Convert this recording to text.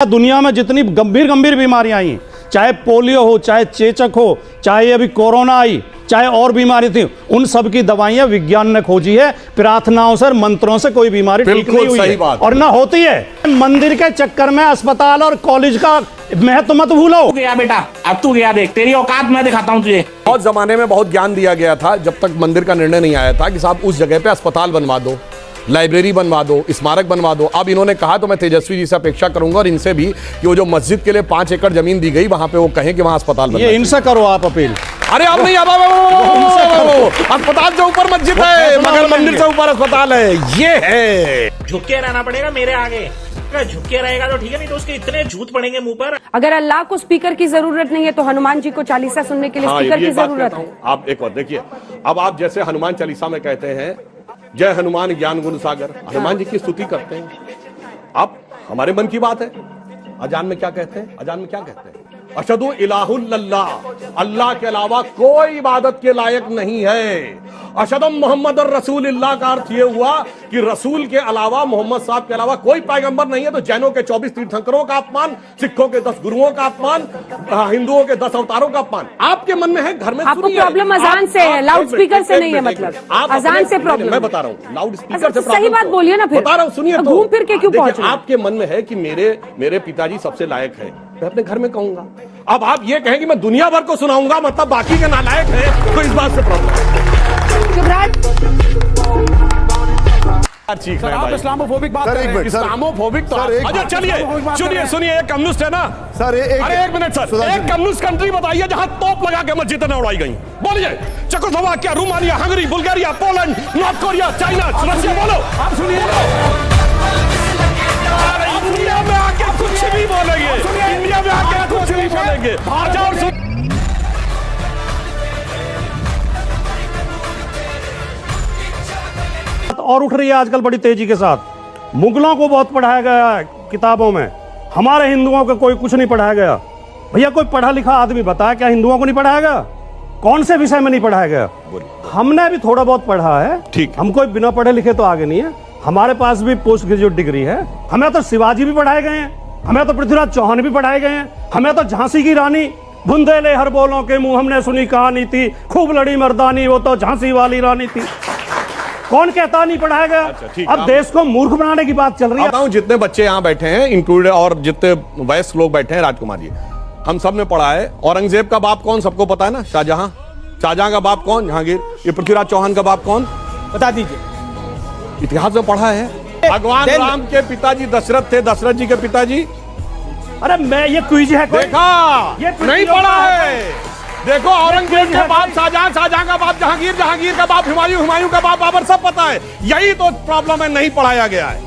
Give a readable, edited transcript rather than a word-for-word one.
दुनिया में जितनी गंभीर गंभीर बीमारियां आई, चाहे पोलियो हो, चाहे चेचक हो, चाहे अभी कोरोना आई, चाहे और बीमारी थी, उन सब की दवाइयां विज्ञान ने खोजी है। प्रार्थनाओं से, मंत्रों से कोई बीमारी ठीक नहीं हुई है और ना होती है। मंदिर के चक्कर में अस्पताल और कॉलेज का महत्व मत भूलो। गया बेटा, अब तू गया, देख तेरी औकात मैं दिखाता हूं तुझे। बहुत जमाने में बहुत ज्ञान दिया गया था, जब तक मंदिर का निर्णय नहीं आया था कि साहब उस जगह पे अस्पताल बनवा दो, लाइब्रेरी बनवा दो, स्मारक बनवा दो। अब इन्होंने कहा तो मैं तेजस्वी जी से अपेक्षा करूंगा और इनसे भी कि वो जो मस्जिद के लिए 5 एकड़ जमीन दी गई वहां पे वो कहें कि वहां अस्पताल बनवा। ये इनसे करो आप अपील। अरे अब नहीं, अब अस्पताल से ऊपर मस्जिद है, मगर मंदिर से ऊपर अस्पताल है। ये है झुक के रहना पड़ेगा मेरे आगे। झुक के रहेगा तो ठीक है, नहीं तो उसके इतने झूठ पड़ेंगे मुंह पर। अगर अल्लाह को स्पीकर की जरूरत नहीं है तो हनुमान जी को चालीसा सुनने के लिए स्पीकर की जरूरत है। आप एक और देखिए, अब आप जैसे हनुमान चालीसा में कहते हैं जय हनुमान ज्ञान गुण सागर, हनुमान जी की स्तुति करते हैं। अब हमारे मन की बात है, अजान में क्या कहते हैं? अजान में क्या कहते हैं? अशहदु इलाहुल्लल्लाह, अल्लाह के अलावा कोई इबादत के लायक नहीं है। अशहदु मोहम्मद रसूलुल्लाह का अर्थ यह हुआ कि रसूल के अलावा, मोहम्मद साहब के अलावा कोई पैगंबर नहीं है। तो जैनों के 24 तीर्थंकरों का अपमान, सिखों के 10 गुरुओं का अपमान, हिंदुओं के 10 अवतारों का अपमान आपके मन में है। घर में आपको प्रॉब्लम अजान से है, लाउड स्पीकर से नहीं है। मतलब अजान से प्रॉब्लम, मैं बता रहा हूँ, लाउड स्पीकर से सही बात बोलिए ना। फिर बता रहा हूँ, सुनिए। घूम फिर के क्यों पहुंच? आपके मन में है कि मेरे पिताजी सबसे लायक है, मैं अपने घर में कहूंगा। अब आप ये कहें कि मैं दुनिया भर को सुनाऊंगा, मतलब बाकी के नालायक है, तो इस बात से प्रॉब्लम है। आप इस्लामोफोबिक बात कर रहे हैं। इस्लामोफोबिक तो अच्छा चलिए सुनिए, एक कम्युनिस्ट है ना सर, एक मिनट सर, एक कम्युनिस्ट कंट्री बताइए जहां तोप लगा के मस्जिदें न उड़ाई गई। बोलिए, Czechoslovakia, Romania, Hungary, Bulgaria, Poland, north Korea, China, Russia. बोलो, आप सुनिए। इंडिया में आके कुछ भी बोलेंगे, इंडिया में आके कुछ भी बोलेंगे। और उठ रही है आजकल बड़ी तेजी के साथ। मुगलों को बहुत पढ़ाया गया है किताबों में, हमारे हिंदुओं को कोई कुछ नहीं पढ़ाया गया। भैया कोई पढ़ा लिखा आदमी बता, क्या हिंदुओं को नहीं पढ़ाया गया? कौन से विषय में नहीं पढ़ाया गया? हमने भी थोड़ा बहुत पढ़ा है, ठीक। हम कोई बिना पढ़े लिखे तो आगे नहीं है। हमारे पास भी पोस्ट ग्रेजुएट डिग्री है। हमें तो शिवाजी भी पढ़ाए गए हैं, हमें तो पृथ्वीराज चौहान भी पढ़ाए गए हैं, हमें तो झांसी की रानी बुंदेले हर बोलों के मुंह हमने सुनी कहानी थी, खूब लड़ी मर्दानी, वो तो झांसी वाली रानी थी। कौन कहता नहीं पढ़ाया गया? अच्छा, अब देश को मूर्ख बनाने की बात चल रही है। जितने बच्चे यहाँ बैठे हैं इंक्लूडेड और जितने वयस्क लोग बैठे हैं, राजकुमार जी, हम सब ने पढ़ा है। औरंगजेब का बाप कौन? सबको पता है ना, शाहजहां। शाहजहां का बाप कौन? जहांगीर। ये पृथ्वीराज चौहान का बाप कौन? बता दीजिए। इतिहास में पढ़ा है। भगवान राम के पिताजी दशरथ थे, दशरथ जी के पिताजी। अरे मैं ये क्विज है, देखा ये नहीं पढ़ा है। देखो, औरंगजेब के बाप शाहजहां, शाहजहां का बाप जहांगीर, जहांगीर का बाप हुमायूं, हुमायूं का बाप बाबर, सब पता है। यही तो प्रॉब्लम है, नहीं पढ़ाया गया है।